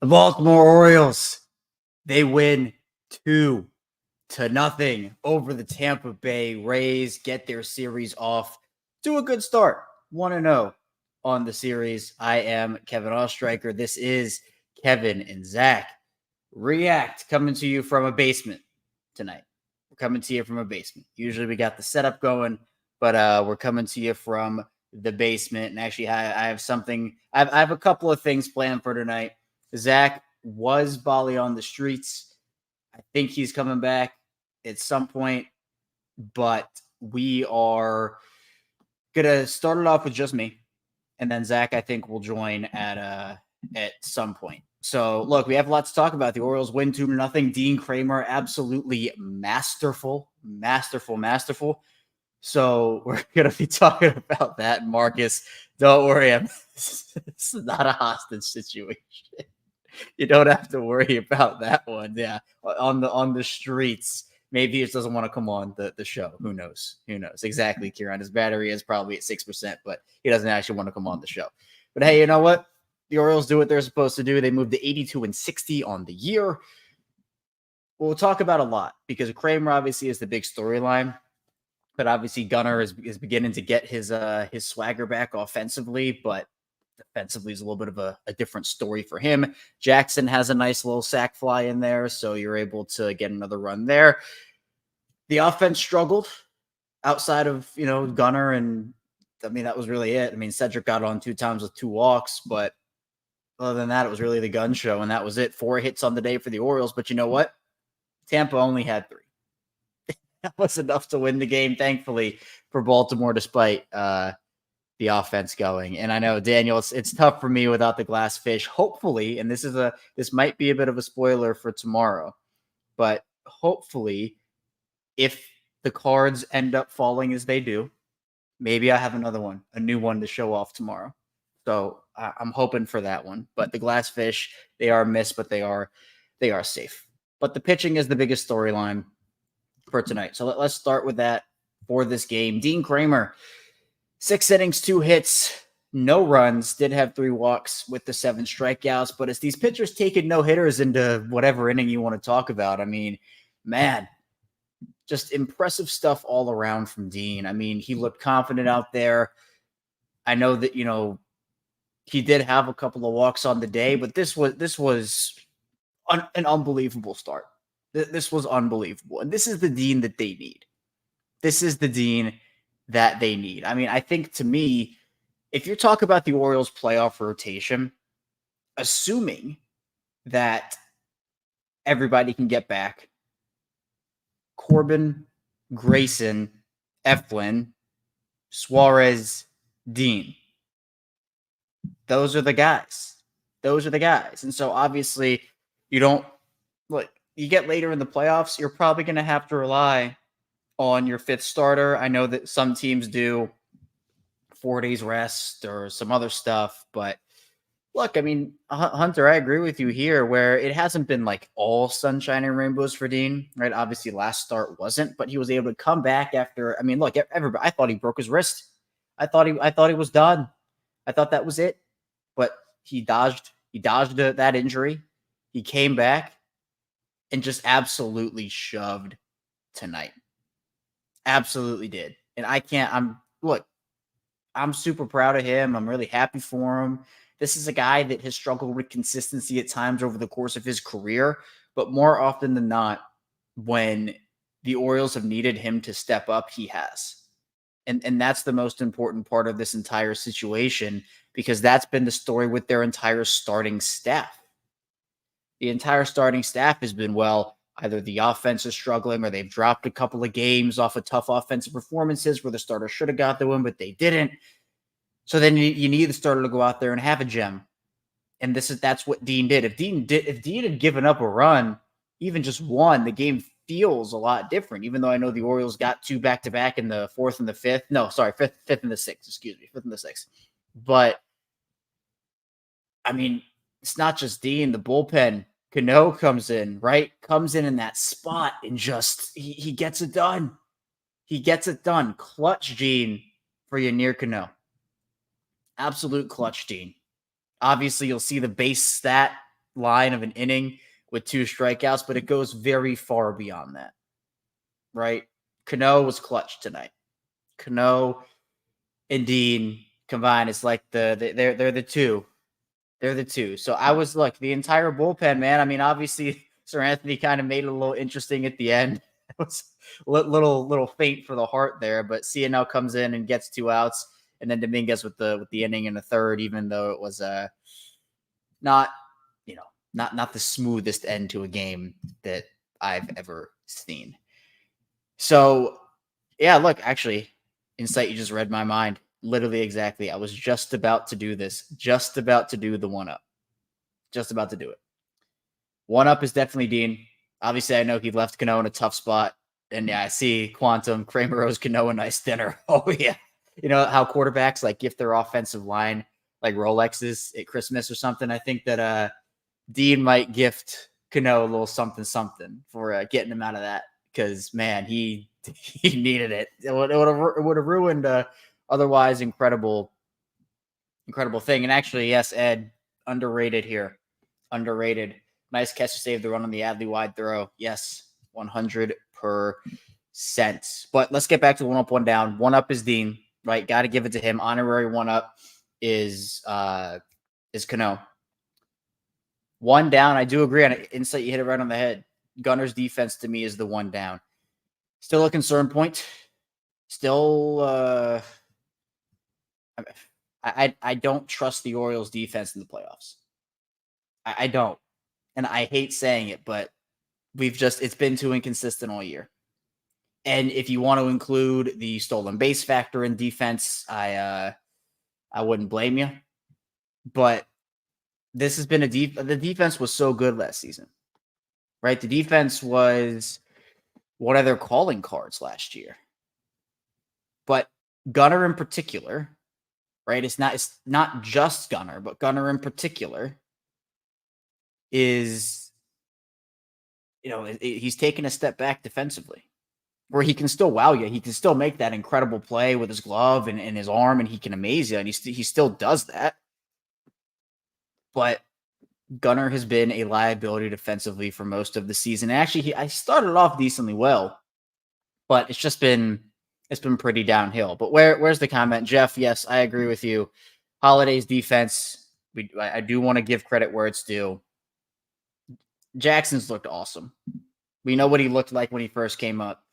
The Baltimore Orioles, they win 2-0 over the Tampa Bay Rays, get their series off to a good start. 1-0 on the series. I am Kevin Ostreicher. This is Kevin and Zach React, coming to you from a basement tonight. We're coming to you from a basement. Usually we got the setup going, but we're coming to you from the basement. And actually, I have something. I have a couple of things planned for tonight. Zach was Bali on the streets. I think he's coming back at some point, but we are gonna start it off with just me, and then Zach, I think, will join at some point. So, look, we have a lot to talk about. The Orioles win 2-0. Dean Kremer, absolutely masterful. So we're going to be talking about that. Marcus, don't worry. This is not a hostage situation. You don't have to worry about that one. Yeah, on the streets. Maybe he just doesn't want to come on the show. Who knows? Exactly, Kieran. His battery is probably at 6%, but he doesn't actually want to come on the show. But hey, you know what? The Orioles do what they're supposed to do. They moved to 82-60 on the year. We'll talk about a lot because Kremer obviously is the big storyline. But obviously Gunnar is beginning to get his swagger back offensively, but defensively is a little bit of a different story for him. Jackson has a nice little sack fly in there, so you're able to get another run there. The offense struggled outside of, Gunnar, and I mean, that was really it. I mean, Cedric got on 2 times with 2 walks, but other than that, it was really the gun show, and that was it. 4 hits on the day for the Orioles, but you know what? Tampa only had 3. That was enough to win the game, thankfully, for Baltimore, despite the offense going. And I know, Daniel, it's tough for me without the glass fish. Hopefully, and this might be a bit of a spoiler for tomorrow, but hopefully, if the cards end up falling as they do, maybe I have another one, a new one to show off tomorrow. So I'm hoping for that one. But the glass fish, they are missed, but they are safe. But the pitching is the biggest storyline for tonight. So let's start with that for this game. Dean Kremer, 6 innings, 2 hits, no runs, did have 3 walks with the 7 strikeouts. But as these pitchers taking no-hitters into whatever inning you want to talk about, I mean, man, just impressive stuff all around from Dean. I mean, he looked confident out there. I know that, he did have a couple of walks on the day, but this was an unbelievable start. This was unbelievable. And this is the Dean that they need. I mean, I think, to me, if you're talking about the Orioles playoff rotation, assuming that everybody can get back, Corbin, Grayson, Eflin, Suarez, Dean. Those are the guys. And so obviously you get later in the playoffs, you're probably going to have to rely on your 5th starter. I know that some teams do 4 days rest or some other stuff, but look, I mean, Hunter, I agree with you here where it hasn't been like all sunshine and rainbows for Dean, right? Obviously last start wasn't, but he was able to come back after, I mean, look, everybody, I thought he broke his wrist. I thought he was done. I thought that was it, but he dodged that injury. He came back and just absolutely shoved tonight. Absolutely did. And I'm super proud of him. I'm really happy for him. This is a guy that has struggled with consistency at times over the course of his career, but more often than not, when the Orioles have needed him to step up, he has. And that's the most important part of this entire situation, because that's been the story with their entire starting staff. The entire starting staff has been, either the offense is struggling or they've dropped a couple of games off of tough offensive performances where the starter should have got the win, but they didn't. So then you need the starter to go out there and have a gem. And that's what Dean did. If Dean had given up a run, even just one, the game feels a lot different, even though I know the Orioles got 2 back-to-back in the 4th and the 5th. No, sorry, 5th and the 6th. Excuse me, 5th and the 6th. But, I mean, it's not just Dean. The bullpen, Cano comes in, right? Comes in that spot and just, he gets it done. Clutch Gene for Yennier Cano. Absolute clutch Gene. Obviously, you'll see the base stat line of an inning with 2 strikeouts, but it goes very far beyond that, right? Cano was clutch tonight. Cano and Dean combined, it's like they're the two. They're the two. So I was like the entire bullpen, man. I mean, obviously, Sir Anthony kind of made it a little interesting at the end. It was a little faint for the heart there, but CNL comes in and gets 2 outs, and then Dominguez with the inning in the third, even though it was not not the smoothest end to a game that I've ever seen. So yeah, look, actually, Insight, you just read my mind. Literally exactly. I was just about to do this. Just about to do the 1-up. Just about to do it. 1-up is definitely Dean. Obviously, I know he left Cano in a tough spot. And yeah, I see Quantum, Kremer owes Cano a nice dinner. Oh, yeah. You know how quarterbacks like gift their offensive line like Rolexes at Christmas or something? I think that Dean might gift Cano a little something for getting him out of that. Because, man, he needed it. It would have ruined otherwise incredible thing. And actually, yes, Ed, underrated here. Underrated. Nice catch to save the run on the Adley wide throw. Yes, 100%. But let's get back to 1-up, 1-down. 1-up is Dean, right? Got to give it to him. Honorary 1-up is Cano. 1-down, I do agree on it. Insight, you hit it right on the head. Gunner's defense to me is the 1-down. Still a concern point. Still, I don't trust the Orioles defense in the playoffs. I don't. And I hate saying it, but it's been too inconsistent all year. And if you want to include the stolen base factor in defense, I wouldn't blame you. But this has been the defense was so good last season, right? The defense was one of their calling cards last year. But Gunner in particular, right? It's not just Gunner, but Gunner in particular is, he's taken a step back defensively where he can still wow you. He can still make that incredible play with his glove and his arm, and he can amaze you, and he still does that. But Gunner has been a liability defensively for most of the season. And actually, I started off decently well, but it's been pretty downhill. But where's the comment, Jeff? Yes, I agree with you. Holiday's defense, I do want to give credit where it's due. Jackson's looked awesome. We know what he looked like when he first came up.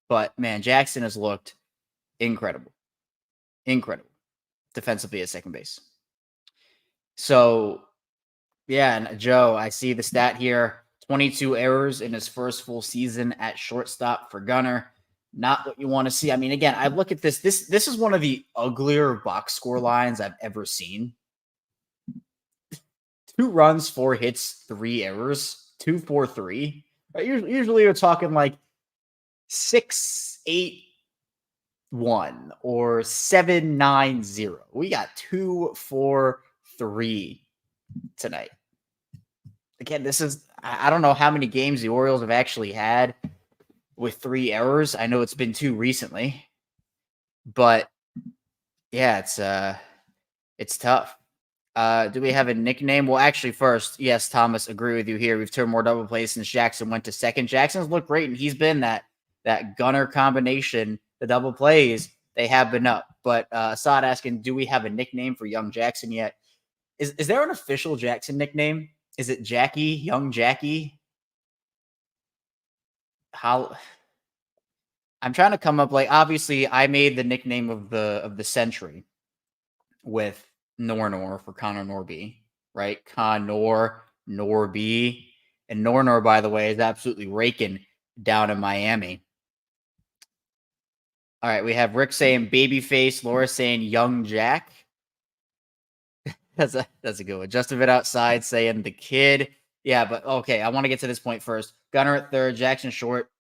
But, man, Jackson has looked incredible. Incredible. Defensively at second base. So, yeah, and Joe, I see the stat here. 22 errors in his first full season at shortstop for Gunner. Not what you want to see. I mean, again, I look at this. This is one of the uglier box score lines I've ever seen. 2 runs, 4 hits, 3 errors, 2-4-3. Usually you're talking like 6-8-1 or 7-9-0. We got 2-4-3 tonight. Again, I don't know how many games the Orioles have actually had with 3 errors. I know it's been 2 recently, but yeah, it's tough. Do we have a nickname? Well, actually, first, yes, Thomas, agree with you here. We've turned more double plays since Jackson went to second. Jackson's looked great, and he's been that Gunner combination. The double plays, they have been up. But Assad asking, do we have a nickname for young Jackson yet? Is there an official Jackson nickname? Is it Jackie, young Jackie? I'm trying to come up, like, obviously I made the nickname of the century with Nornor for Connor Norby, right? Connor Norby. And Nornor, by the way, is absolutely raking down in Miami. All right, we have Rick saying babyface, Laura saying young Jack. That's a good one. Just a bit outside saying the kid. Yeah, but okay, I want to get to this point first. Gunner at third, Jackson short,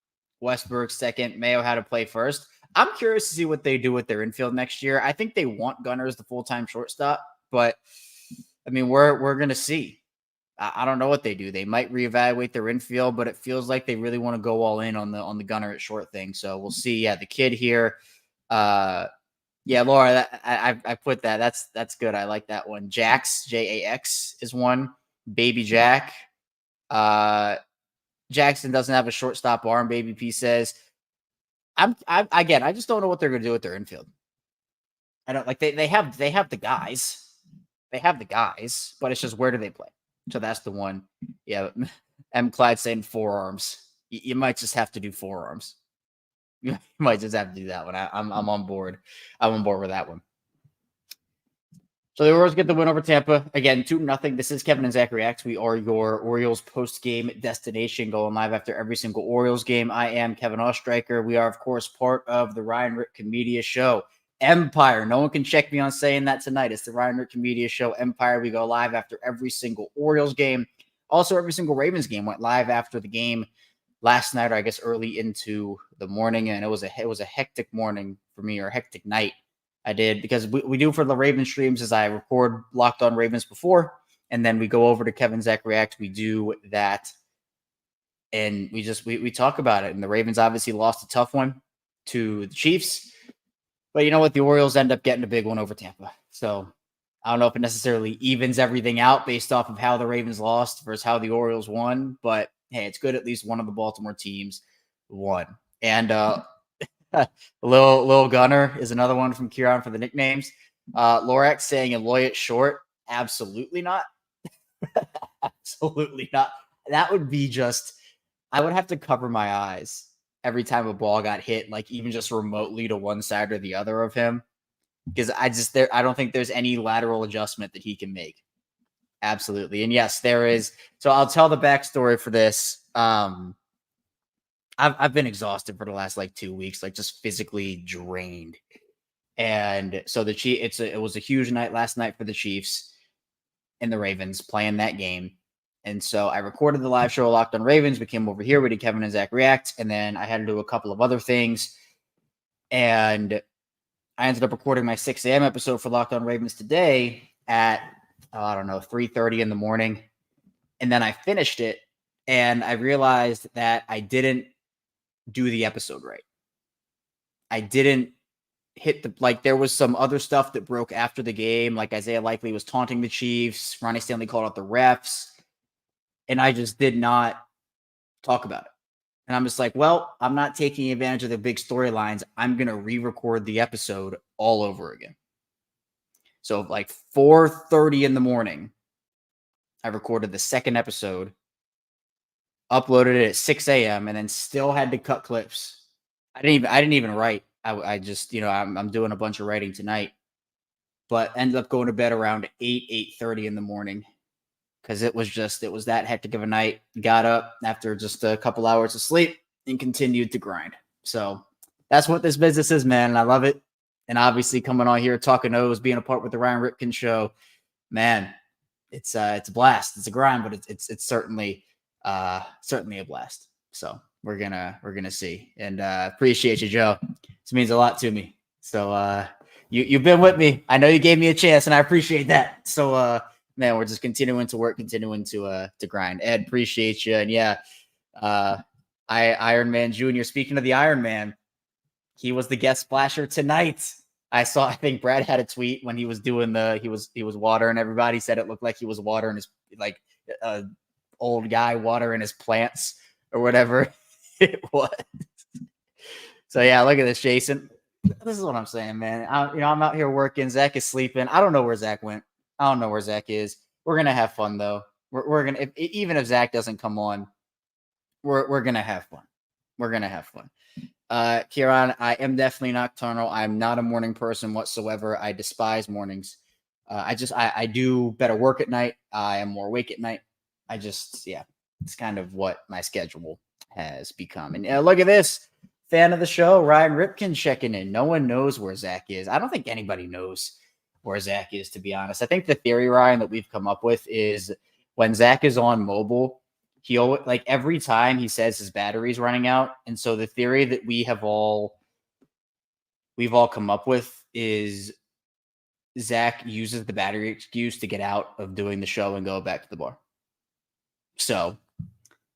Westberg second, Mayo had to play first. I'm curious to see what they do with their infield next year. I think they want Gunner as the full-time shortstop, but I mean, we're gonna see. I don't know what they do. They might reevaluate their infield, but it feels like they really want to go all in on the Gunner at short thing. So we'll see. Yeah, the kid here. Yeah, Laura, I put that. That's good. I like that one. Jax, Jax is one. Baby Jack. Jackson doesn't have a shortstop arm. Baby P says, I just don't know what they're going to do with their infield. I don't like they have the guys. They have the guys, but it's just where do they play? So that's the one. Yeah. M. Clyde saying forearms. You might just have to do forearms. You might just have to do that one. I'm on board. I'm on board with that one. So the Orioles get the win over Tampa. Again, 2-0. This is Kevin and Zach Reacts. We are your Orioles post-game destination, going live after every single Orioles game. I am Kevin Ostreicher. We are, of course, part of the Ryan Ripken Media Show. Empire. No one can check me on saying that tonight. It's the Ryan Ripken Media Show. Empire. We go live after every single Orioles game. Also, every single Ravens game went live after the game last night, or I guess early into the morning. And it was a hectic morning for me, or a hectic night. I did, because we do for the Ravens streams is I record Locked On Ravens before, and then we go over to Kevin Zach React. We do that, and we talk about it. And the Ravens obviously lost a tough one to the Chiefs, but you know what? The Orioles end up getting a big one over Tampa. So I don't know if it necessarily evens everything out based off of how the Ravens lost versus how the Orioles won, but hey, it's good at least one of the Baltimore teams won. And Lil Gunner is another one from Kieran for the nicknames. Lorax saying Eloy at short. Absolutely not. Absolutely not. That would be just, I would have to cover my eyes every time a ball got hit, like even just remotely to one side or the other of him. Because I don't think there's any lateral adjustment that he can make. Absolutely. And yes, there is. So I'll tell the backstory for this. I've been exhausted for the last 2 weeks, just physically drained. And so it was a huge night last night for the Chiefs and the Ravens playing that game. And so I recorded the live show Locked On Ravens. We came over here. We did Kevin and Zach React. And then I had to do a couple of other things. And I ended up recording my 6 a.m. episode for Locked On Ravens today at, 3:30 in the morning. And then I finished it. And I realized that I didn't do the episode right. I didn't hit there was some other stuff that broke after the game. Like Isaiah Likely was taunting the Chiefs. Ronnie Stanley called out the refs. And I just did not talk about it. And I'm just like, well, I'm not taking advantage of the big storylines. I'm going to re-record the episode all over again. So 4:30 in the morning, I recorded the second episode, uploaded it at 6 a.m. and then still had to cut clips. I didn't even write. I just, I'm doing a bunch of writing tonight, but ended up going to bed around 8:30 in the morning because it was that hectic of a night. Got up after just a couple hours of sleep and continued to grind. So that's what this business is, man. And I love it. And obviously coming on here, talking O's, being a part with the Ryan Ripken show, man, it's a blast. It's a grind, but it's certainly a blast. So we're gonna see. And appreciate you, Joe. This means a lot to me. So you've been with me. I know you gave me a chance, and I appreciate that. So man, we're just continuing to work, continuing to grind. Ed, appreciate you. And yeah, Iron Man Jr. Speaking of the Iron Man, he was the guest splasher tonight. I think Brad had a tweet when he was doing he was watering everybody. He said it looked like he was watering his old guy watering his plants or whatever it was. So yeah, look at this, Jason. This is what I'm saying, man. I'm out here working. Zach is sleeping. I don't know where Zach went. I don't know where Zach is. We're gonna have fun though. We're gonna even if Zach doesn't come on, we're gonna have fun. We're gonna have fun. Kieran, I am definitely nocturnal. I'm not a morning person whatsoever. I despise mornings. I do better work at night. I am more awake at night. It's kind of what my schedule has become. And look at this. Fan of the show, Ryan Ripken checking in. No one knows where Zach is. I don't think anybody knows where Zach is, to be honest. I think the theory, Ryan, that we've come up with is when Zach is on mobile, he always, every time he says his battery's running out. And so the theory that we've all come up with is Zach uses the battery excuse to get out of doing the show and go back to the bar. So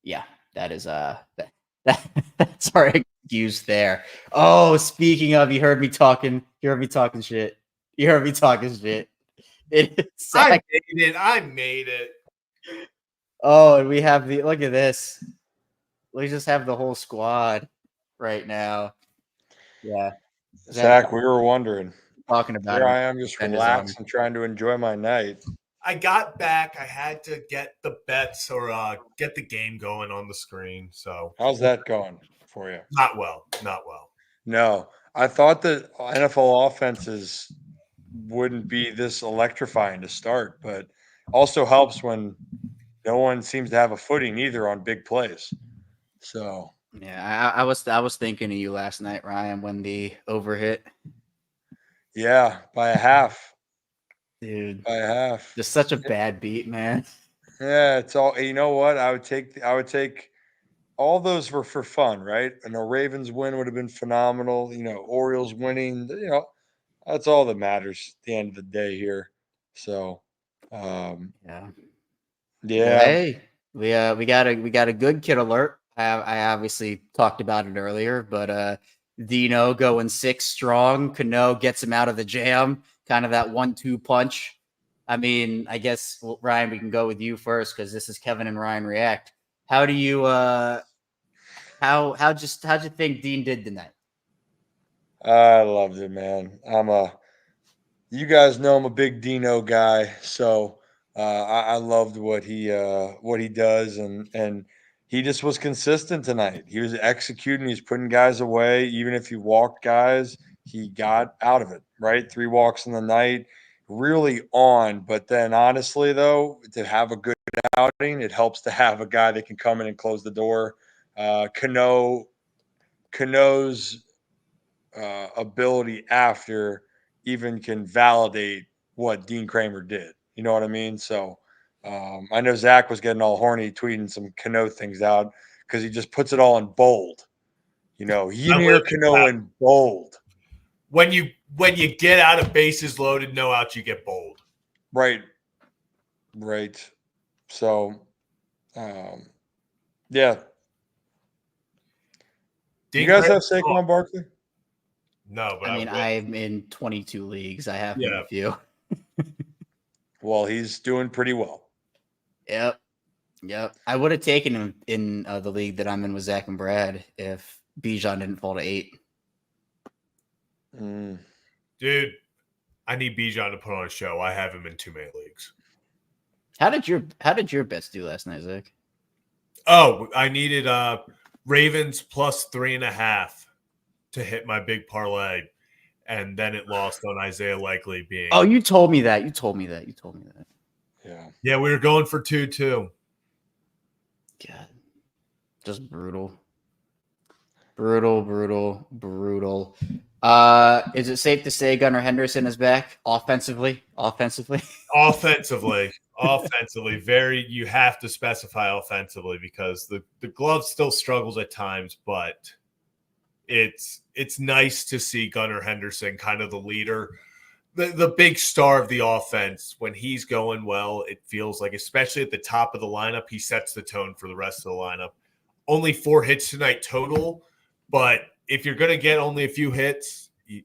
yeah, that is that's our excuse there. Oh, speaking of, you heard me talking shit. I made it. Oh, and we have look at this. We just have the whole squad right now. Yeah. Zach Zach, we were wondering. talking about Here him. I am just And his arm. relaxing, trying to enjoy my night. I got back. I had to get the bets or get the game going on the screen. So How's that going for you? not well. Not well. No, I thought that NFL offenses wouldn't be this electrifying to start, but also helps when no one seems to have a footing either on big plays. So Yeah, I was thinking of you last night, Ryan, when the over hit. yeah, by a half. Dude, By a half. just such a bad beat, man. Yeah, it's all. You know what? I would take all those were for fun, right? And a Ravens win would have been phenomenal. Orioles winning. That's all that matters at the end of the day here. So, Yeah. Well, yeah, hey, we got a good kid alert. I obviously talked about it earlier, but Dino going 6 strong. Cano gets him out of the jam. Kind of that 1-2 punch. I mean, I guess Ryan, we can go with you first because this is Kevin and Ryan react. How do you how'd you think Dean did tonight? I loved it, man. You guys know I'm a big Dino guy, so I loved what he does, and he just was consistent tonight. He was executing, he's putting guys away, even if he walked guys, he got out of it. Right, 3 walks in the night, really on. But then, honestly, though, to have a good outing, it helps to have a guy that can come in and close the door. Cano's ability after even can validate what Dean Kremer did. You know what I mean? So I know Zach was getting all horny tweeting some Cano things out because he just puts it all in bold. Yimir Cano in bold. When you get out of bases loaded, no outs, you get bold. Right. So, yeah. Do you guys have Saquon Barkley? No, but I mean, I'm in 22 leagues. I have a few. Well, he's doing pretty well. Yep. I would have taken him in the league that I'm in with Zach and Brad if Bijan didn't fall to 8. Dude, I need Bijan to put on a show. I have him in too many leagues. How did your bets do last night, Zach? Oh, I needed Ravens plus 3.5 to hit my big parlay, and then it lost on Isaiah Likely being. Oh, you told me that. Yeah, we were going for 2-2. God, just brutal. Is it safe to say Gunnar Henderson is back offensively? Offensively, very. You have to specify offensively because the glove still struggles at times, but it's nice to see Gunnar Henderson, kind of the leader, the big star of the offense. When he's going well, it feels like, especially at the top of the lineup, he sets the tone for the rest of the lineup. Only 4 hits tonight total, but if you're going to get only a few hits, you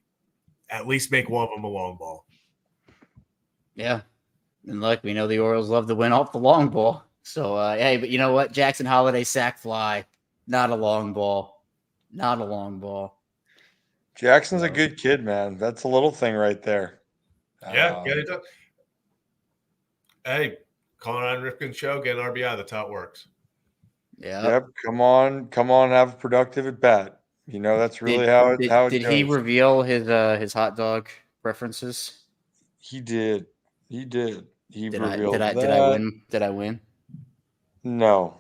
at least make one of them a long ball. Yeah. And look, we know the Orioles love to win off the long ball. So, hey, but you know what? Jackson Holiday sack fly, not a long ball. Jackson's a good kid, man. That's a little thing right there. Yeah, get it done. Hey, Colin Ripken show, get an RBI. That's how it works. Yeah. Yep. Come on, have a productive at bat. That's really how it goes. Did he reveal his hot dog preferences? He did. He revealed that. Did I win? No.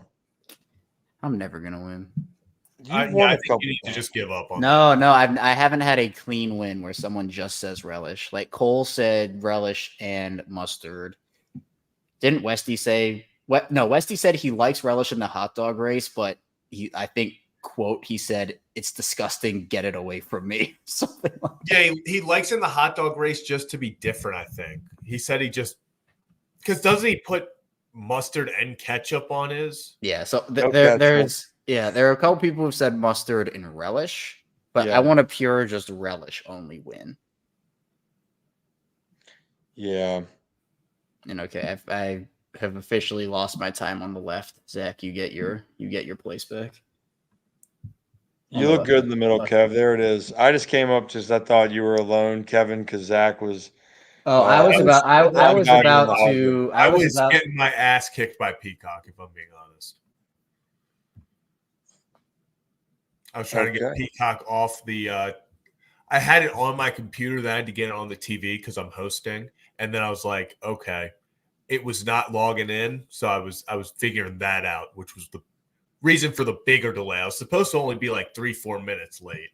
I'm never gonna win. I think you need to just give up on that. No, I haven't had a clean win where someone just says relish. Like Cole said relish and mustard. Didn't Westy say what? No, Westy said he likes relish in the hot dog race, but I think, quote, he said, "It's disgusting. Get it away from me." Something like that. Yeah, he likes in the hot dog race just to be different, I think. He said he just – because doesn't he put mustard and ketchup on his? Yeah, so there are a couple people who've said mustard and relish, but I want a pure just relish only win. Yeah. And okay, have officially lost my time on the left. Zach, you get your place back. You look good in the middle, Kev. There it is. I just came up just I thought you were alone, Kevin, because Zach was. Oh, I was getting my ass kicked by Peacock, if I'm being honest. I was trying to get Peacock off the. I had it on my computer. Then I had to get it on the TV because I'm hosting, and then I was like, okay, it was not logging in, so I was figuring that out, which was the reason for the bigger delay. I was supposed to only be like 3-4 minutes late,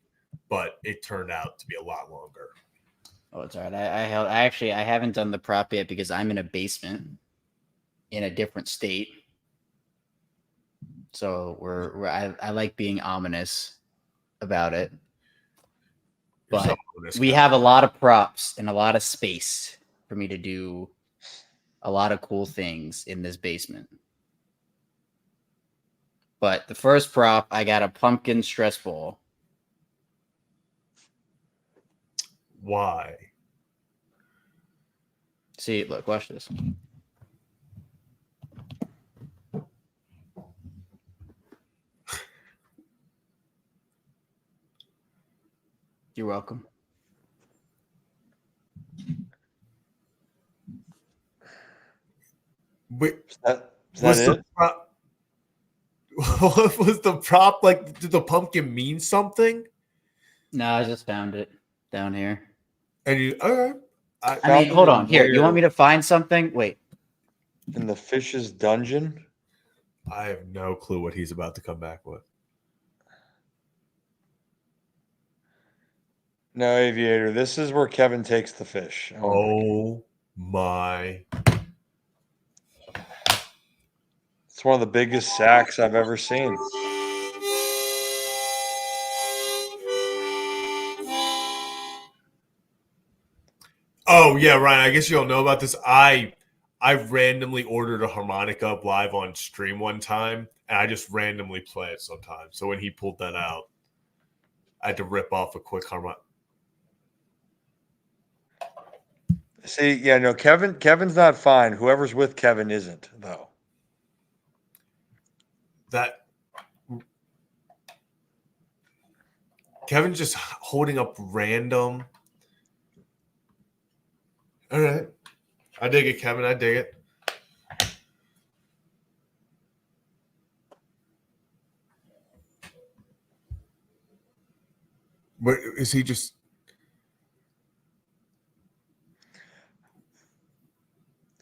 but it turned out to be a lot longer. Oh, it's all right. I haven't done the prop yet because I'm in a basement in a different state. So I like being ominous about it. But we have a lot of props and a lot of space for me to do a lot of cool things in this basement. But the first prop, I got a pumpkin stress ball. Why? See, look, watch this. You're welcome. Wait, is that it? What was the prop? Like, did the pumpkin mean something? No, I just found it down here. And you, okay. I mean, hold on. Here, you want me to find something? Wait. In the fish's dungeon? I have no clue what he's about to come back with. No, Aviator. This is where Kevin takes the fish. Oh my. It's one of the biggest sacks I've ever seen. Oh yeah, Ryan. I guess you don't know about this. I randomly ordered a harmonica up live on stream one time, and I just randomly play it sometimes. So when he pulled that out, I had to rip off a quick harmonica. See, yeah, no, Kevin's not fine. Whoever's with Kevin isn't, though. That Kevin's just holding up random. All right. I dig it, Kevin. I dig it. But is he just...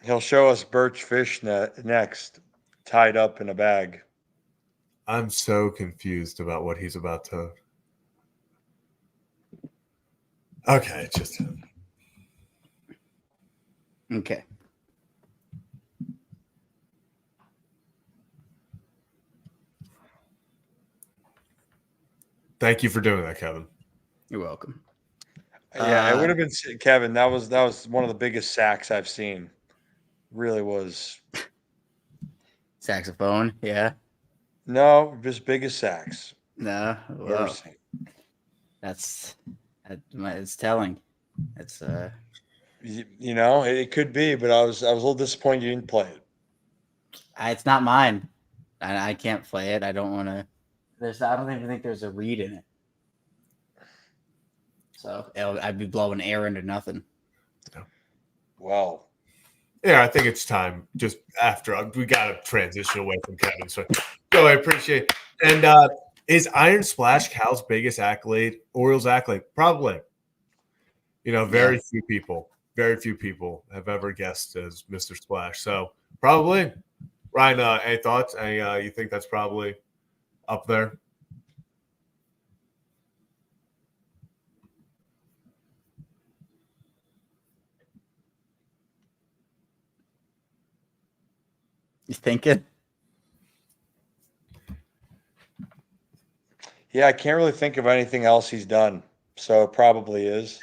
He'll show us birch fish next, tied up in a bag. I'm so confused about what he's about to... Okay, it's just him. Okay. Thank you for doing that, Kevin. You're welcome. Yeah, it would have been Kevin. That was one of the biggest sacks I've seen. Really was. Saxophone, yeah. No, just biggest sacks. No, well, it's telling. It's you know, it could be, but I was a little disappointed you didn't play it. It's not mine. I can't play it. I don't want to. I don't even think there's a reed in it. So I'd be blowing air into nothing. Wow. Yeah, I think it's time. Just after we got to transition away from Kevin. So, I appreciate it. And is Iron Splash Cal's biggest accolade, Orioles accolade? Probably. You know, very few people have ever guessed as Mr. Splash. So probably. Ryan, any thoughts? You think that's probably up there? You thinking? Yeah, I can't really think of anything else he's done, so it probably is.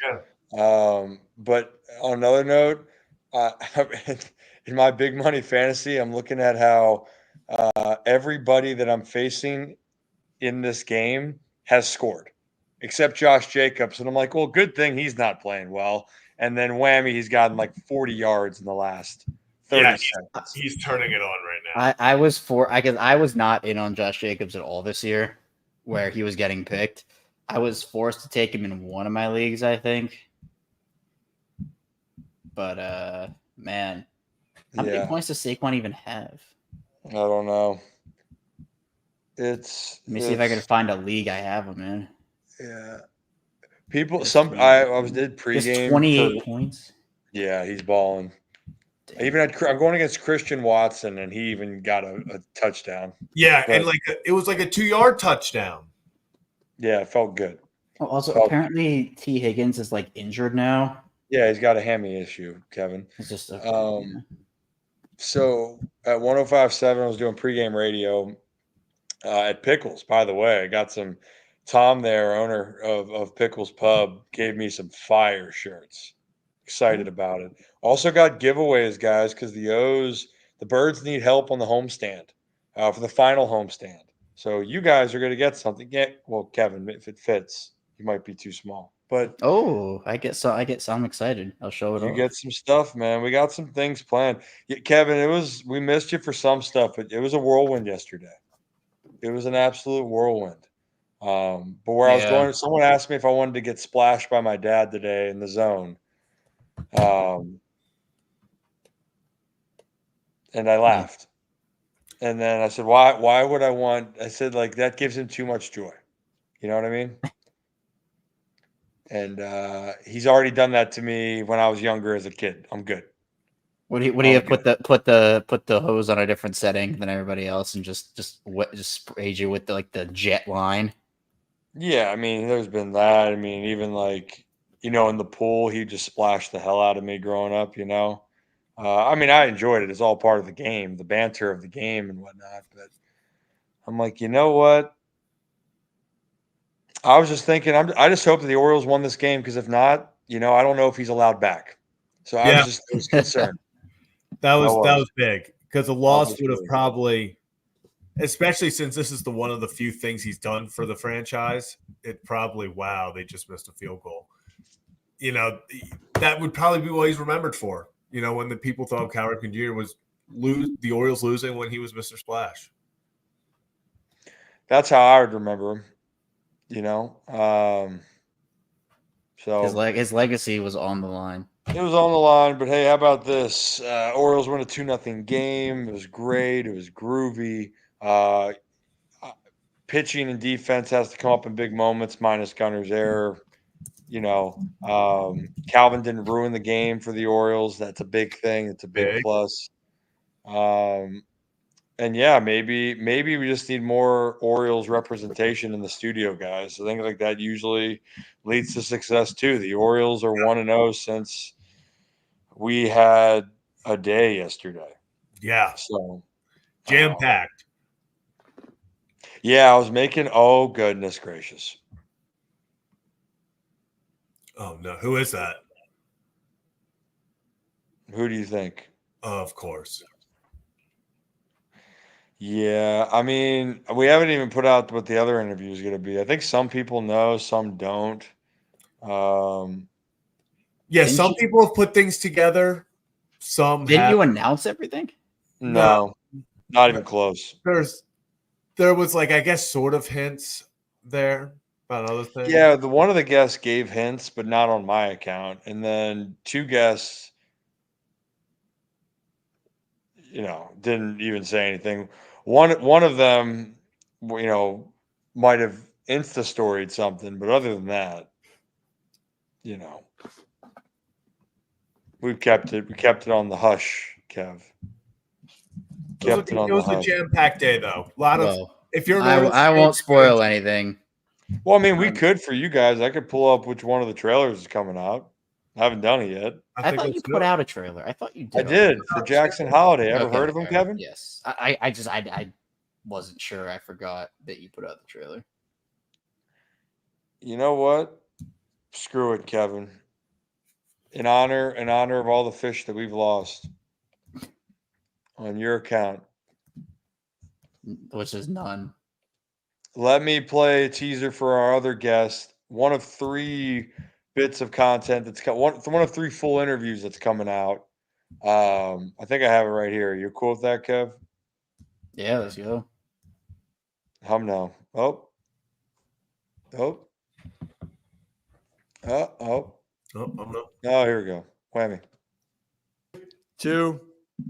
Yeah. But on another note, in my big money fantasy, I'm looking at how everybody that I'm facing in this game has scored, except Josh Jacobs, and I'm like, well, good thing he's not playing well. And then whammy, he's gotten like 40 yards in the last 30 Yeah, seconds. he's turning it on right now. I was not in on Josh Jacobs at all this year, where he was getting picked. I was forced to take him in one of my leagues, I think. But man, how many Yeah, points does Saquon even have? I don't know. Let me see if I can find a league I have him in. Yeah. People, Just some he- I did Just pregame 28 for. points. Yeah, he's balling. I Damn. even I'm going against Christian Watson, and he even got a touchdown. Yeah, But and it was like a 2-yard touchdown. yeah, it felt good. Oh, also, Felt- apparently T. Higgins is like injured now. Yeah, he's got a hammy issue, Kevin. It's just So at 105.7, I was doing pregame radio at Pickles. By the way, I got some. Tom there, owner of Pickles Pub, gave me some fire shirts. Excited about it. Also got giveaways, guys, because the Birds need help on the homestand for the final homestand. So you guys are going to get something. Yeah, well, Kevin, if it fits, you might be too small, but Oh, I get so I'm excited. I'll show it you off. get some stuff, man. We got some things planned. Yeah, Kevin, we missed you for some stuff, but it was a whirlwind yesterday. It was an absolute whirlwind. But where I was going, someone asked me if I wanted to get splashed by my dad today in the zone. And I laughed. And then I said, why would I want, I said, like, that gives him too much joy. You know what I mean? And he's already done that to me when I was younger as a kid. I'm good. What do you put the hose on a different setting than everybody else and just sprayed you with the jet line? Yeah, I mean, there's been that. I mean, even like, in the pool, he just splashed the hell out of me growing up, I mean, I enjoyed it. It's all part of the game, the banter of the game and whatnot. But I'm like, you know what? I was just thinking, I just hope that the Orioles won this game because if not, I don't know if he's allowed back. So I was concerned. That was big because a loss would have really probably, especially since this is one of the few things he's done for the franchise. It probably they just missed a field goal. That would probably be what he's remembered for. When the people thought Cal Ripken Jr. was the Orioles losing when he was Mr. Splash. That's how I would remember him. So his legacy was on the line. It was on the line, but hey, how about this? Orioles win a 2-0 game. It was great. It was groovy. Pitching and defense has to come up in big moments, minus Gunner's error. Calvin didn't ruin the game for the Orioles. That's a big thing. It's a big plus. And yeah, maybe we just need more Orioles representation in the studio, guys. So things like that usually leads to success too. The Orioles are 1-0 since we had a day yesterday. Yeah. So jam packed. Yeah, I was making. Oh goodness gracious! Oh no, who is that? Who do you think? Of course. Yeah, I mean, we haven't even put out what the other interview is going to be. I think some people know, some don't. Yeah, some people have put things together. Some didn't you announce everything? No, not even close. There was I guess sort of hints there about other things. Yeah, one of the guests gave hints, but not on my account, and then two guests, didn't even say anything. One of them, might have Insta storied something, but other than that, we kept it on the hush, Kev. It was a jam-packed day, though. A lot of if you're I won't spoil anything. Well, I mean, we could for you guys. I could pull up which one of the trailers is coming out. I haven't done it yet. I thought you put out a trailer. I thought you did. I did for Jackson Holiday. Ever heard of him, Kevin? Yes. I wasn't sure. I forgot that you put out the trailer. You know what? Screw it, Kevin. In honor of all the fish that we've lost on your account, which is none. Let me play a teaser for our other guest. One of 3 bits of content that's one of 3 full interviews that's coming out. I think I have it right here. You cool with that, Kev? Yeah, let's go. Hum no. Oh. Oh. Oh. Oh, I'm not. Oh, here we go. Whammy. 2,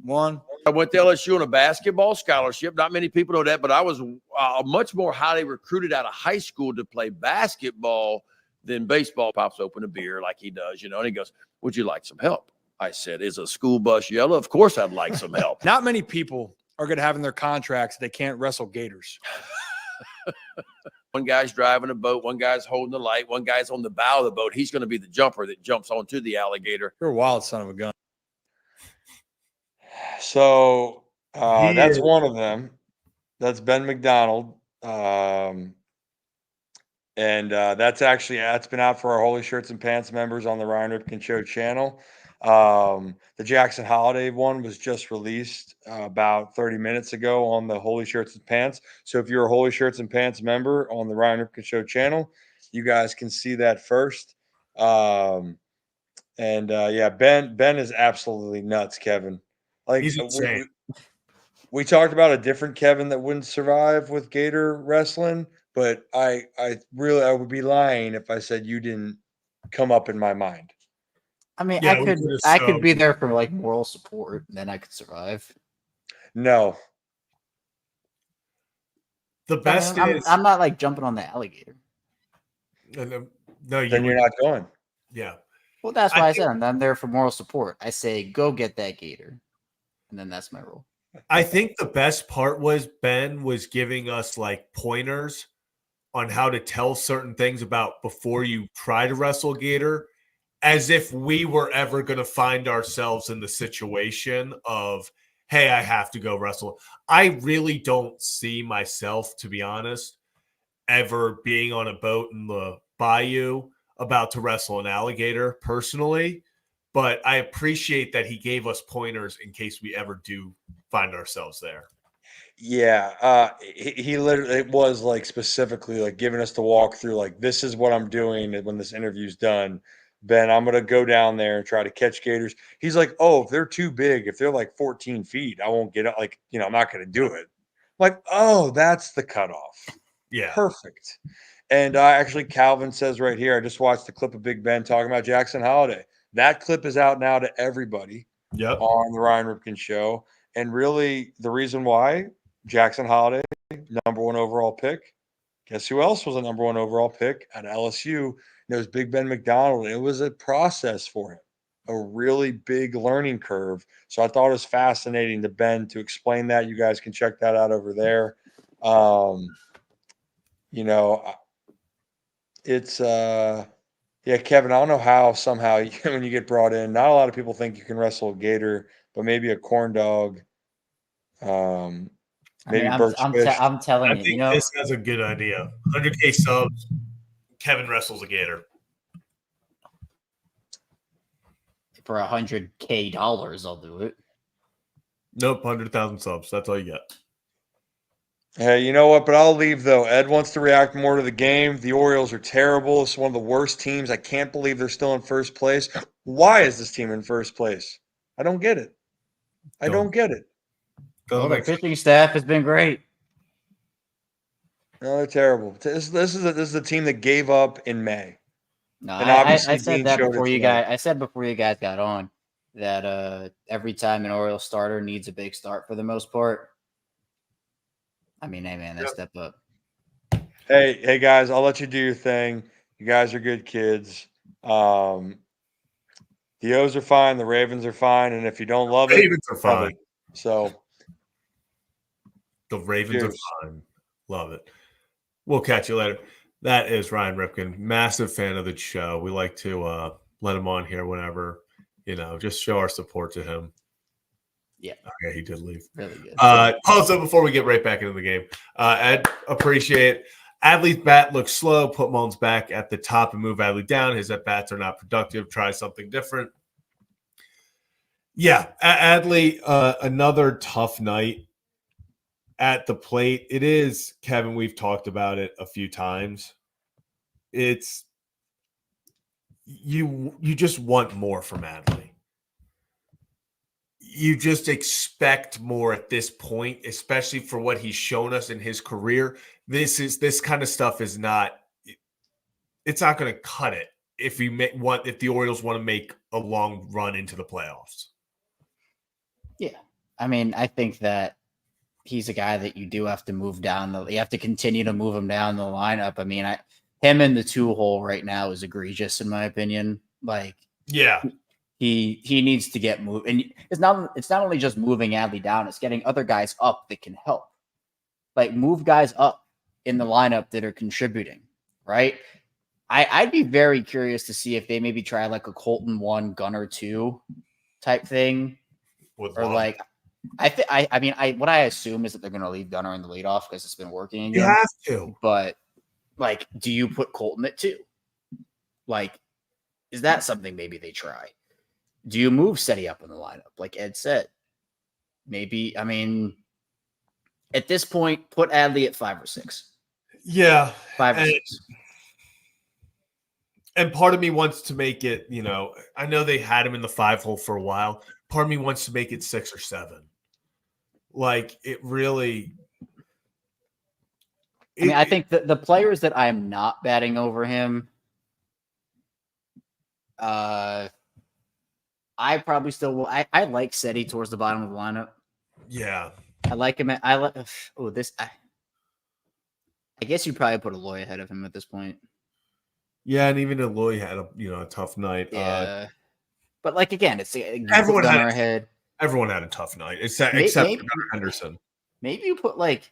1. I went to LSU on a basketball scholarship. Not many people know that, but I was much more highly recruited out of high school to play basketball than baseball. Pops open a beer like he does, and he goes, "Would you like some help?" I said, "Is a school bus yellow? Of course I'd like some help." Not many people are going to have in their contracts they can't wrestle gators. One guy's driving a boat, one guy's holding the light, one guy's on the bow of the boat. He's going to be the jumper that jumps onto the alligator. You're a wild son of a gun. So that's is. one of them. That's Ben McDonald. And that's been out for our Holy Shirts and Pants members on the Ryan Ripken Show channel. The Jackson Holiday one was just released about 30 minutes ago on the Holy Shirts and Pants. So if you're a Holy Shirts and Pants member on the Ryan Ripken Show channel, you guys can see that first. Ben is absolutely nuts, Kevin. Like He's insane. we talked about a different Kevin that wouldn't survive with Gator wrestling, but I would be lying if I said you didn't come up in my mind. I mean, Yeah, we could've I could sub- be there for like moral support, and then I could survive. No. The best I'm, is I'm not like jumping on the alligator. no, Then you're not going. Yeah. Well, that's I why I think- said I'm there for moral support. I say go get that gator, and then that's my rule. I think the best part was Ben was giving us like pointers on how to tell certain things about before you try to wrestle a gator, as if we were ever going to find ourselves in the situation of, hey, I have to go wrestle. I really don't see myself, to be honest, ever being on a boat in the bayou about to wrestle an alligator personally. But I appreciate that he gave us pointers in case we ever do find ourselves there. Yeah, he literally, it was like specifically like giving us the walkthrough, like this is what I'm doing when this interview's done. Ben, I'm gonna go down there and try to catch gators. He's like, oh, if they're too big, if they're like 14 feet, I won't get up. Like, I'm not gonna do it. I'm like, oh, that's the cutoff. Yeah. Perfect. And actually, Calvin says right here, I just watched the clip of Big Ben talking about Jackson Holiday. That clip is out now to everybody Yep. on the Ryan Ripken Show. And really, the reason why Jackson Holiday, #1 overall pick. Guess who else was a #1 overall pick at LSU? And it was Big Ben McDonald. It was a process for him, a really big learning curve. So I thought it was fascinating to Ben to explain that. You guys can check that out over there. It's yeah, Kevin, I don't know how somehow when you get brought in, not a lot of people think you can wrestle a gator, but maybe a corn dog. Maybe I mean, Birch fish. I'm telling I you, think this is a good idea. 100K subs, Kevin wrestles a gator. for $100K, I'll do it. Nope, 100,000 subs. That's all you get. Hey, you know what? But I'll leave though. Ed wants to react more to the game. The Orioles are terrible. It's one of the worst teams. I can't believe they're still in first place. Why is this team in first place? I don't get it. I don't get it. Well, the pitching staff has been great. No, they're terrible. This is a team that gave up in May. No, And I obviously said Dean that showed before it you tonight. guys. I said before you guys got on that every time an Orioles starter needs a big start for the most part. I mean, hey man, they step up. Hey guys, I'll let you do your thing. You guys are good kids. The O's are fine, the Ravens are fine, and if you don't love it, Ravens are love fine. it. So The Ravens cheers. are fine. Love it. We'll catch you later. That is Ryan Ripken, massive fan of the show. We like to let him on here whenever, just show our support to him. Yeah. Okay, he did leave. Really good. Also, before we get right back into the game, Ed, appreciate it. Adley's bat looks slow. Put Mullins back at the top and move Adley down. His at-bats are not productive. Try something different. Yeah, Adley, another tough night at the plate. It is, Kevin, we've talked about it a few times. It's you just want more from Adley. you just expect more at this point, especially for what he's shown us in his career. This kind of stuff is not. It's not going to cut it if the Orioles want to make a long run into the playoffs. Yeah. I mean, I think that he's a guy that you do have to move down. You have to continue to move him down the lineup. I mean, him in the 2-hole right now is egregious in my opinion. Like, Yeah, he needs to get moved, and it's not only just moving Adley down; it's getting other guys up that can help. Like, move guys up in the lineup that are contributing, right? I'd be very curious to see if they maybe try like a Colton 1, Gunner 2 type thing, or like I mean, what I assume is that they're going to leave Gunner in the leadoff because it's been working again. you have to. But like, do you put Colton at 2? Like, is that something maybe they try? Do you move Seti up in the lineup, like Ed said? Maybe. I mean, at this point, put Adley at 5 or 6. Yeah, 5 or 6. And part of me wants to make it, I know they had him in the 5-hole for a while. Part of me wants to make it 6 or 7. Like, it really. I mean, I think the players that I am not batting over him, I probably still will. I like Seti towards the bottom of the lineup. Yeah. I like him. I like. Oh, this. I guess you'd probably put Aloy ahead of him at this point. Yeah, and even Aloy had a tough night. Yeah, but like again, it's everyone had ahead. Everyone had a tough night, except maybe, Henderson. Maybe you put like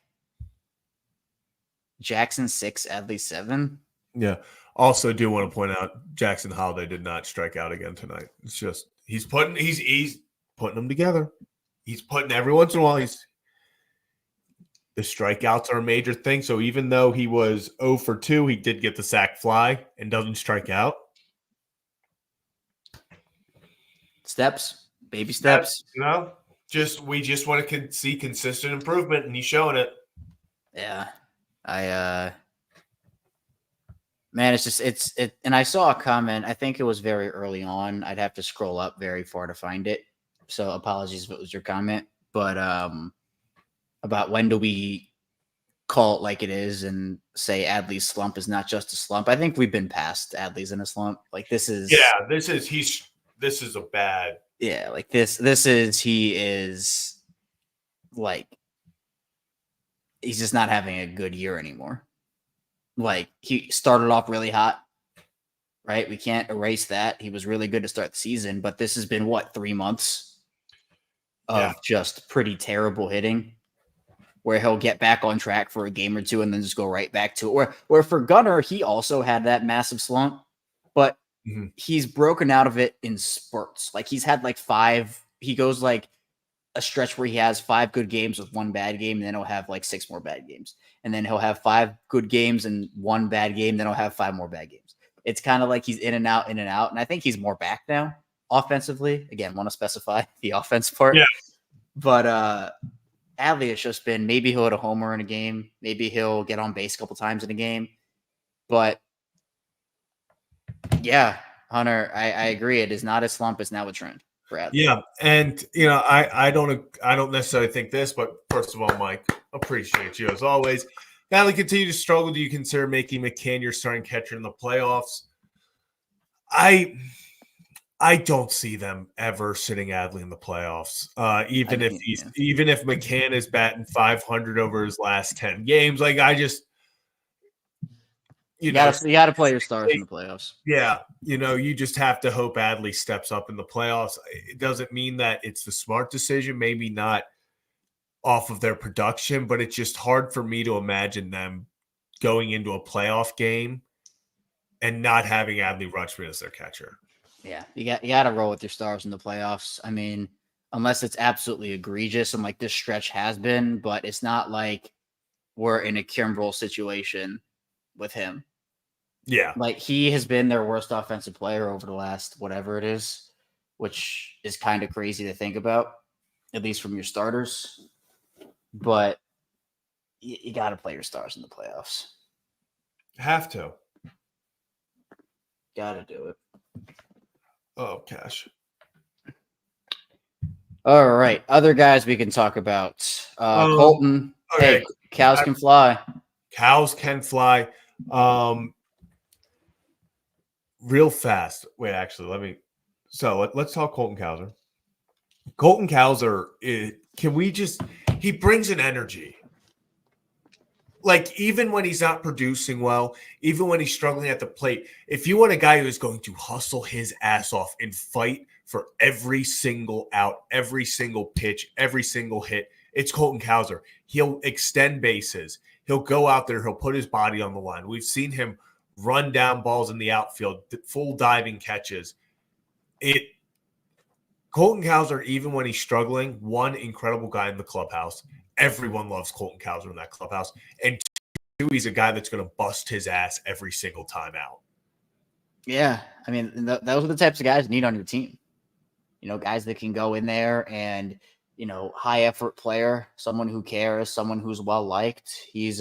Jackson 6, Adley 7. Yeah. Also, do want to point out Jackson Holiday did not strike out again tonight. It's just he's putting them together. He's putting every once in a while. The strikeouts are a major thing. So even though he was 0 for 2, he did get the sac fly and doesn't strike out. Steps, baby steps. We just want to see consistent improvement, and he's showing it. Yeah, man, and I saw a comment. I think it was very early on. I'd have to scroll up very far to find it. So apologies if it was your comment, but about when do we call it like it is and say Adley's slump is not just a slump. I think we've been past Adley's in a slump. Like this is a bad. Yeah, like he is like he's just not having a good year anymore. Like he started off really hot, right? We can't erase that. He was really good to start the season, but this has been 3 months of just pretty terrible hitting, where he'll get back on track for a game or two and then just go right back to it. Where for Gunner, he also had that massive slump, but he's broken out of it in spurts. Like he's had like 5. He goes like a stretch where he has 5 good games with 1 bad game, and then he'll have like 6 more bad games. And then he'll have 5 good games and 1 bad game, then he'll have 5 more bad games. It's kind of like he's in and out. And I think he's more back now offensively. Again, want to specify the offense part. Yeah. But Adley has just been, maybe he'll hit a homer in a game. Maybe he'll get on base a couple times in a game. But yeah, Hunter, I agree. It is not a slump. It's now a trend for Adley. Yeah. And, I don't necessarily think this, but first of all, Mike, appreciate you as always. Adley continue to struggle. Do you consider making McCann your starting catcher in the playoffs? I don't see them ever sitting Adley in the playoffs. Even if McCann is batting .500 over his last 10 games, like I just, you got to play your stars in the playoffs. Yeah, you just have to hope Adley steps up in the playoffs. It doesn't mean that it's the smart decision. Maybe not off of their production, but it's just hard for me to imagine them going into a playoff game and not having Adley Rutschman as their catcher. Yeah, you got to roll with your stars in the playoffs. I mean, unless it's absolutely egregious, and like this stretch has been, but it's not like we're in a Kimbrel situation with him. Yeah, like he has been their worst offensive player over the last whatever it is, which is kind of crazy to think about, at least from your starters. But you got to play your stars in the playoffs. Have to. Got to do it. Oh, Cash. All right. Other guys we can talk about. Colton. Okay. Hey, cows can fly. Cows can fly. Real fast. Wait, actually, let's talk Colton Cowser. Colton Cowser, he brings an energy. Like, even when he's not producing well, even when he's struggling at the plate, if you want a guy who is going to hustle his ass off and fight for every single out, every single pitch, every single hit, it's Colton Cowser. He'll extend bases. He'll go out there. He'll put his body on the line. We've seen him run down balls in the outfield, full diving catches. Colton Cowser, even when he's struggling, one incredible guy in the clubhouse. Everyone loves Colton Cowser in that clubhouse. And two, he's a guy that's going to bust his ass every single time out. Yeah. I mean, those are the types of guys you need on your team. Guys that can go in there and, high effort player, someone who cares, someone who's well liked. He's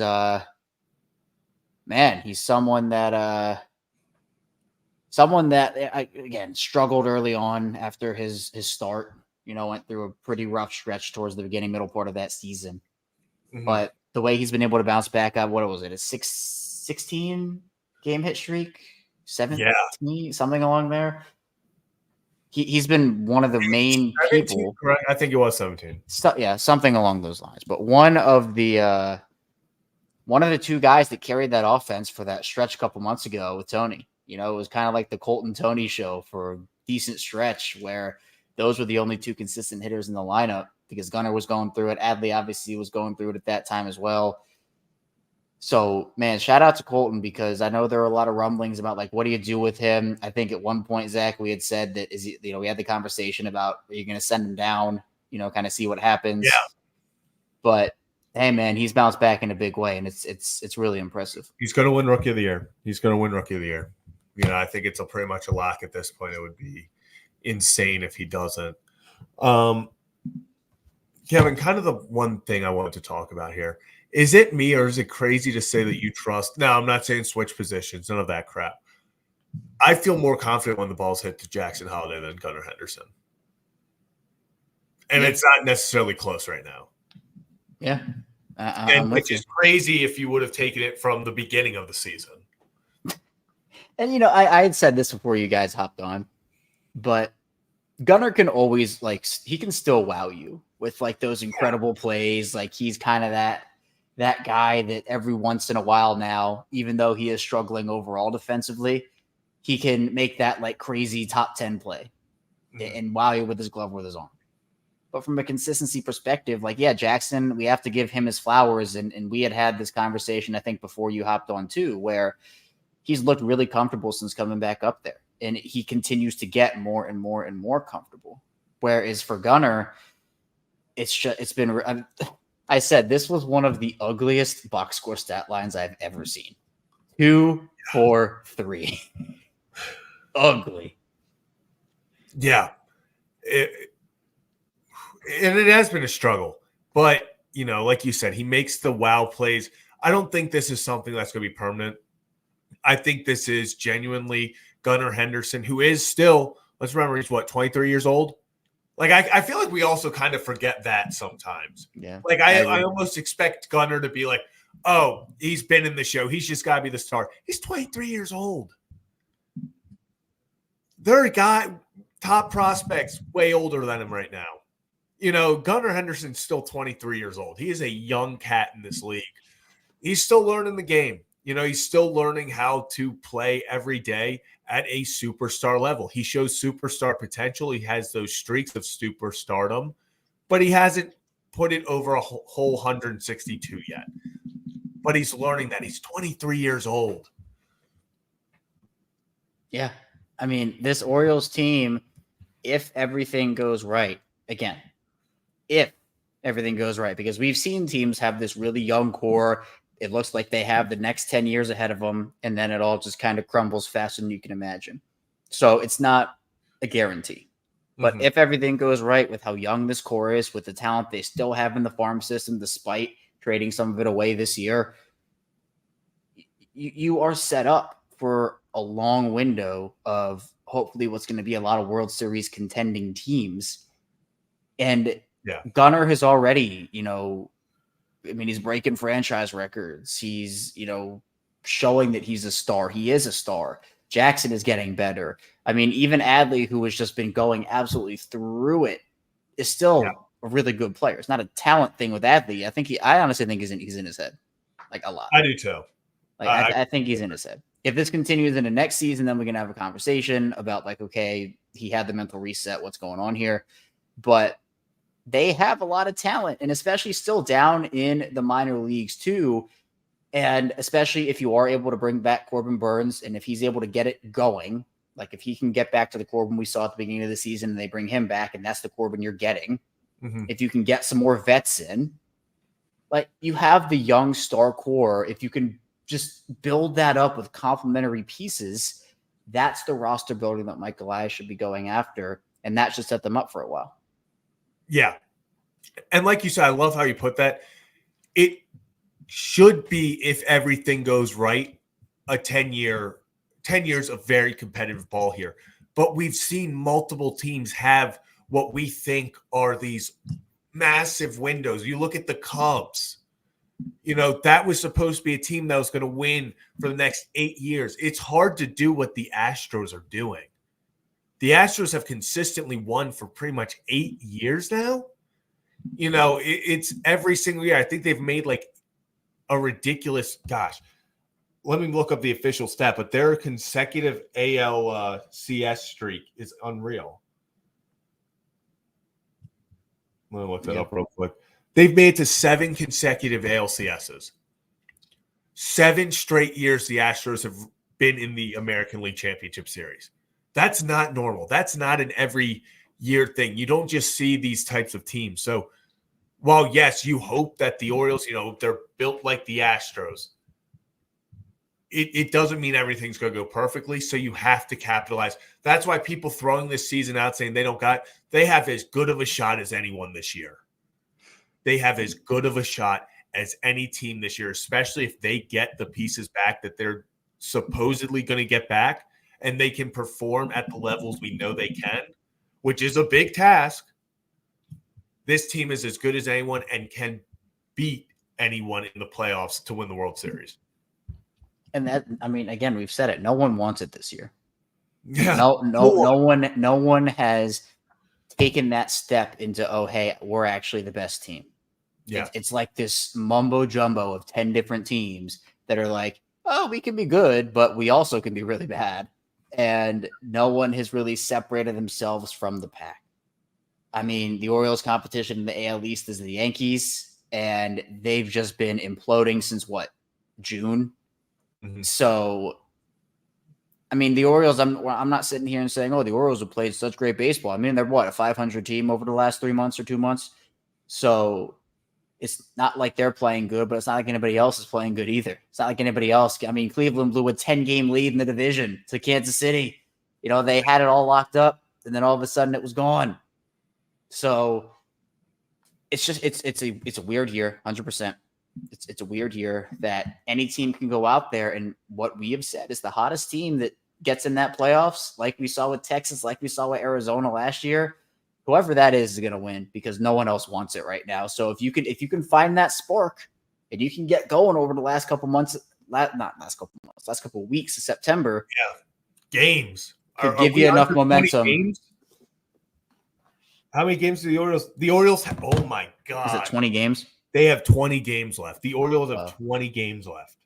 he's someone that again struggled early on after his start. Went through a pretty rough stretch towards the beginning, middle part of that season. Mm-hmm. But the way he's been able to bounce back up, what was it? A 16 game hit streak, 17, something along there. He's been one of the main people. Correct. I think it was 17. Something along those lines. But one of the two guys that carried that offense for that stretch a couple months ago with Tony. It was kind of like the Colton Tony show for a decent stretch where those were the only two consistent hitters in the lineup because Gunnar was going through it. Adley obviously was going through it at that time as well. So, man, shout out to Colton because I know there are a lot of rumblings about, like, what do you do with him? I think at one point, Zach, we had said that, we had the conversation about, are you going to send him down, kind of see what happens? Yeah. But, hey, man, he's bounced back in a big way, and it's really impressive. He's going to win Rookie of the Year. I think it's pretty much a lock at this point. It would be insane if he doesn't. Kevin, kind of the one thing I wanted to talk about here. Is it me or is it crazy to say that you trust? No, I'm not saying switch positions, none of that crap. I feel more confident when the ball's hit to Jackson Holliday than Gunnar Henderson. And it's not necessarily close right now. Yeah. Which is crazy if you would have taken it from the beginning of the season. And, I had said this before you guys hopped on, but Gunnar can always, he can still wow you with, those incredible plays. He's kind of that guy that every once in a while now, even though he is struggling overall defensively, he can make that, crazy top 10 play and wow you with his glove with his arm. But from a consistency perspective, Jackson, we have to give him his flowers. And we had this conversation, I think, before you hopped on too, where he's looked really comfortable since coming back up there. And he continues to get more and more and more comfortable. Whereas for Gunnar, it's been, I said, this was one of the ugliest box score stat lines I've ever seen. 2, 4, 3. Ugly. Yeah. It has been a struggle. But, like you said, he makes the wow plays. I don't think this is something that's going to be permanent. I think this is genuinely Gunnar Henderson, who is still, let's remember, he's 23 years old? I feel like we also kind of forget that sometimes. Yeah. I almost expect Gunnar to be like, oh, he's been in the show. He's just got to be the star. He's 23 years old. There are top prospects way older than him right now. Gunnar Henderson's still 23 years old. He is a young cat in this league. He's still learning the game. He's still learning how to play every day at a superstar level. He shows superstar potential. He has those streaks of superstardom, but he hasn't put it over a whole 162 yet. But he's learning that. He's 23 years old. Yeah. I mean, this Orioles team, if everything goes right, again, if everything goes right, because we've seen teams have this really young core. It looks like they have the next 10 years ahead of them, and then it all just kind of crumbles faster than you can imagine. So it's not a guarantee. But if everything goes right with how young this core is, with the talent they still have in the farm system, despite trading some of it away this year, you are set up for a long window of hopefully what's going to be a lot of World Series contending teams. And Yeah. Gunnar has already, I mean, he's breaking franchise records. He's, showing that he's a star. He is a star. Jackson is getting better. I mean, even Adley, who has just been going absolutely through it, is still a really good player. It's not a talent thing with Adley. I honestly think he's in his head, like, a lot. I do too. Like, I think he's in his head. If this continues in the next season, then we can have a conversation about, like, okay, he had the mental reset. What's going on here? But they have a lot of talent, and especially still down in the minor leagues too. And especially if you are able to bring back Corbin Burns, and if he's able to get it going, like if he can get back to the Corbin we saw at the beginning of the season and they bring him back and that's the Corbin you're getting, if you can get some more vets in, like you have the young star core, if you can just build that up with complementary pieces, that's the roster building that Mike Elias should be going after. And that should set them up for a while. Yeah. And like you said, I love how you put that. It should be, if everything goes right, a 10 years of very competitive ball here. But we've seen multiple teams have what we think are these massive windows. You look at the Cubs, that was supposed to be a team that was going to win for the next 8 years. It's hard to do what the Astros are doing. The Astros have consistently won for pretty much 8 years now. It's every single year. I think they've made like a ridiculous, let me look up the official stat, but their consecutive ALCS streak is unreal. Let me look that up real quick. They've made it to 7 consecutive ALCSs. 7 straight years the Astros have been in the American League Championship Series. That's not normal. That's not an every year thing. You don't just see these types of teams. So while, yes, you hope that the Orioles, they're built like the Astros, it doesn't mean everything's going to go perfectly. So you have to capitalize. That's why people throwing this season out saying they have as good of a shot as anyone this year. They have as good of a shot as any team this year, especially if they get the pieces back that they're supposedly going to get back and they can perform at the levels we know they can, which is a big task. This team is as good as anyone and can beat anyone in the playoffs to win the World Series. And that, I mean, again, we've said it. No one wants it this year. Yeah. No one has taken that step into, oh, hey, we're actually the best team. Yeah. It's like this mumbo jumbo of 10 different teams that are like, oh, we can be good, but we also can be really bad. And no one has really separated themselves from the pack. I mean, the Orioles' competition in the AL East is the Yankees, and they've just been imploding since June? So, I mean, the Orioles, I'm not sitting here and saying, oh, the Orioles have played such great baseball. I mean, they're a 500 team over the last 3 months or 2 months. So it's not like they're playing good, but it's not like anybody else is playing good either. It's not like anybody else. I mean, Cleveland blew a 10-game lead in the division to Kansas City. They had it all locked up, and then all of a sudden it was gone. So it's just it's a weird year, 100%. It's a weird year that any team can go out there, and what we have said is the hottest team that gets in that playoffs, like we saw with Texas, like we saw with Arizona last year, whoever that is going to win because no one else wants it right now. So if you can find that spark and you can get going over the last couple months, last couple weeks of September, games could give you enough momentum. Games? How many games do the Orioles? The Orioles have, oh my God. Is it 20 games? They have 20 games left. The Orioles have 20 games left.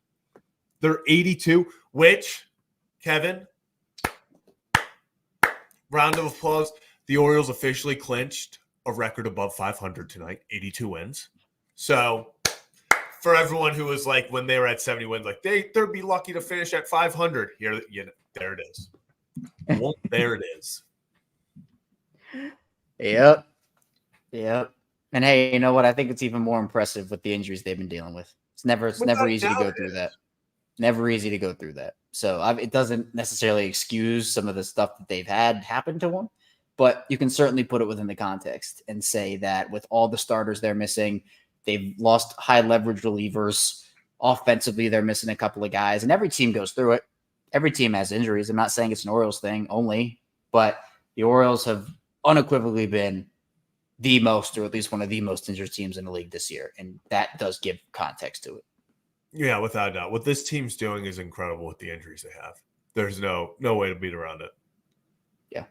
They're 82, which, Kevin, round of applause. The Orioles officially clinched a record above 500 tonight, 82 wins. So for everyone who was like, when they were at 70 wins, like they'd be lucky to finish at 500. Here, there it is. Well, there it is. Yep. And hey, you know what? I think it's even more impressive with the injuries they've been dealing with. It's never easy to go through that. Never easy to go through that. So it doesn't necessarily excuse some of the stuff that they've had happen to them, but you can certainly put it within the context and say that with all the starters they're missing, they've lost high leverage relievers. Offensively, they're missing a couple of guys, and every team goes through it. Every team has injuries. I'm not saying it's an Orioles thing only, but the Orioles have unequivocally been the most, or at least one of the most injured teams in the league this year, and that does give context to it. Yeah, without a doubt. What this team's doing is incredible with the injuries they have. There's no way to beat around it. Yeah,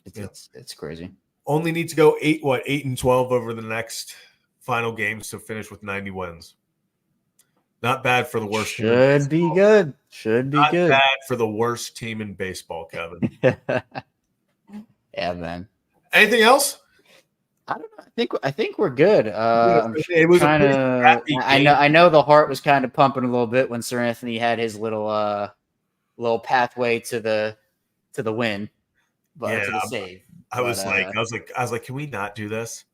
it's crazy. Only need to go 8-12 over the next final games to finish with 90 wins. Not bad for the worst team. Should be good. Should be good. Not bad for the worst team in baseball, Kevin. Yeah, man. Anything else? I don't know. I think we're good. I'm It was trying a pretty to. scrappy game. I know the heart was kind of pumping a little bit when Sir Anthony had his little pathway to the win, but to the save. I was like, can we not do this?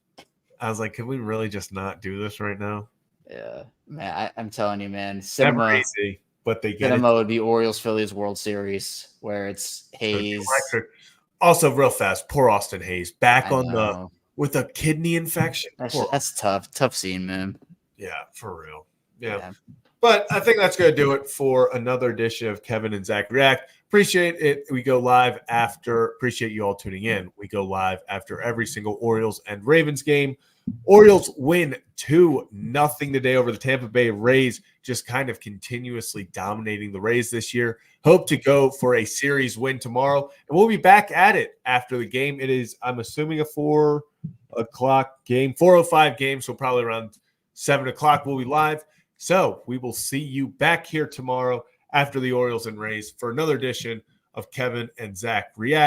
I was like, can we really just not do this right now? Yeah, man. I'm telling you, man. Never Cinema easy, but they get it. would be Orioles Phillies World Series, where it's Hayes. Also, real fast, poor Austin Hayes back I know. with a kidney infection. That's tough. Tough scene, man. Yeah, for real. Yeah. But I think that's going to do it for another edition of Kevin and Zach React. Appreciate it. We go live appreciate you all tuning in. We go live after every single Orioles and Ravens game. Orioles win 2-0 today over the Tampa Bay Rays, just kind of continuously dominating the Rays this year. Hope to go for a series win tomorrow, and we'll be back at it after the game. It is, I'm assuming, a 4 o'clock game, 4:05 game, so probably around 7 o'clock we'll be live. So we will see you back here tomorrow after the Orioles and Rays for another edition of Kevin and Zach React.